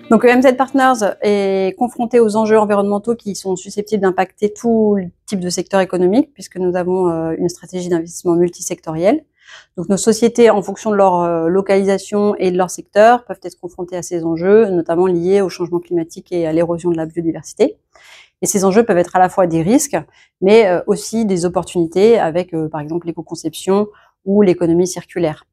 Donc EMZ Partners est confronté aux enjeux environnementaux qui sont susceptibles d'impacter tout type de secteur économique, puisque nous avons une stratégie d'investissement multisectorielle. Donc nos sociétés, en fonction de leur localisation et de leur secteur, peuvent être confrontées à ces enjeux, notamment liés au changement climatique et à l'érosion de la biodiversité. Et ces enjeux peuvent être à la fois des risques, mais aussi des opportunités avec, par exemple, l'éco-conception ou l'économie circulaire.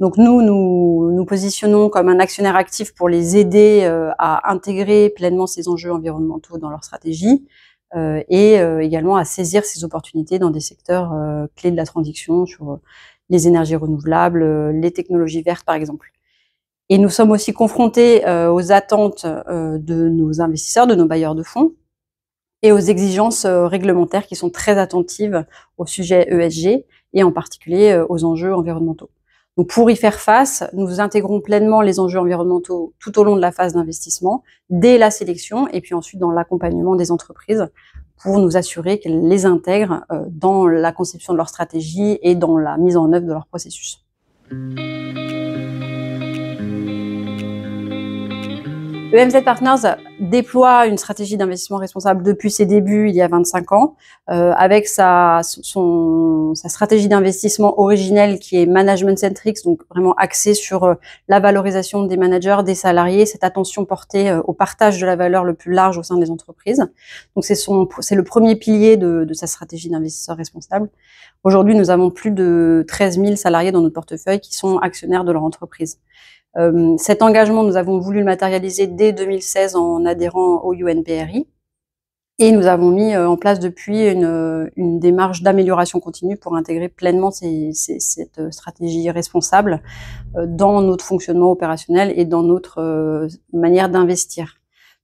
Donc nous positionnons comme un actionnaire actif pour les aider à intégrer pleinement ces enjeux environnementaux dans leur stratégie et également à saisir ces opportunités dans des secteurs clés de la transition sur les énergies renouvelables, les technologies vertes par exemple. Et nous sommes aussi confrontés aux attentes de nos investisseurs, de nos bailleurs de fonds et aux exigences réglementaires qui sont très attentives au sujet ESG et en particulier aux enjeux environnementaux. Donc pour y faire face, nous intégrons pleinement les enjeux environnementaux tout au long de la phase d'investissement, dès la sélection et puis ensuite dans l'accompagnement des entreprises pour nous assurer qu'elles les intègrent dans la conception de leur stratégie et dans la mise en œuvre de leur processus. EMZ Partners déploie une stratégie d'investissement responsable depuis ses débuts, il y a 25 ans, avec sa stratégie d'investissement originelle qui est management centric, donc vraiment axée sur la valorisation des managers, des salariés, cette attention portée au partage de la valeur le plus large au sein des entreprises. Donc c'est le premier pilier de sa stratégie d'investisseur responsable. Aujourd'hui, nous avons plus de 13 000 salariés dans notre portefeuille qui sont actionnaires de leur entreprise. Cet engagement, nous avons voulu le matérialiser dès 2016 en adhérant au UNPRI et nous avons mis en place depuis une démarche d'amélioration continue pour intégrer pleinement cette stratégie responsable dans notre fonctionnement opérationnel et dans notre manière d'investir.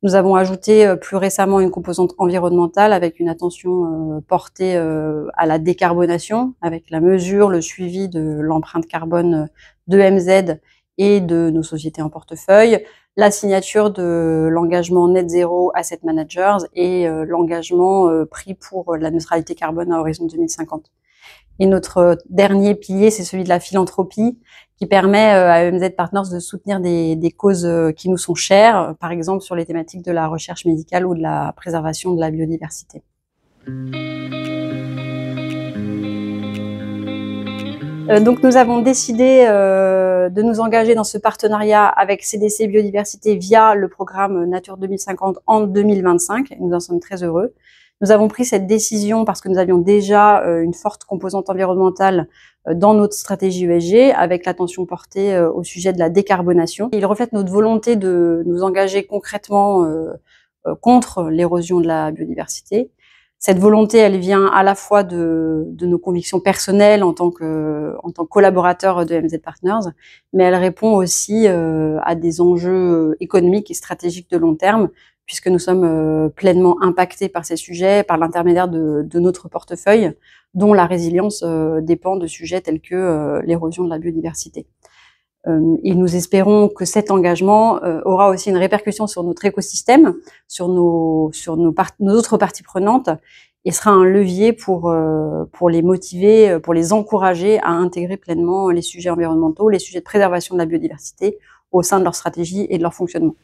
Nous avons ajouté plus récemment une composante environnementale avec une attention portée à la décarbonation, avec la mesure, le suivi de l'empreinte carbone de MZ et de nos sociétés en portefeuille, la signature de l'engagement Net Zero Asset Managers et l'engagement pris pour la neutralité carbone à horizon 2050. Et notre dernier pilier, c'est celui de la philanthropie, qui permet à EMZ Partners de soutenir des causes qui nous sont chères, par exemple sur les thématiques de la recherche médicale ou de la préservation de la biodiversité. Donc nous avons décidé de nous engager dans ce partenariat avec CDC Biodiversité via le programme Nature 2050 en 2025. Et nous en sommes très heureux. Nous avons pris cette décision parce que nous avions déjà une forte composante environnementale dans notre stratégie ESG, avec l'attention portée au sujet de la décarbonation. Il reflète notre volonté de nous engager concrètement contre l'érosion de la biodiversité. Cette volonté, elle vient à la fois de nos convictions personnelles en tant que collaborateur de EMZ Partners, mais elle répond aussi à des enjeux économiques et stratégiques de long terme, puisque nous sommes pleinement impactés par ces sujets, par l'intermédiaire de notre portefeuille, dont la résilience dépend de sujets tels que l'érosion de la biodiversité. Et nous espérons que cet engagement aura aussi une répercussion sur notre écosystème, sur nos autres parties prenantes, et sera un levier pour les motiver, pour les encourager à intégrer pleinement les sujets environnementaux, les sujets de préservation de la biodiversité au sein de leur stratégie et de leur fonctionnement.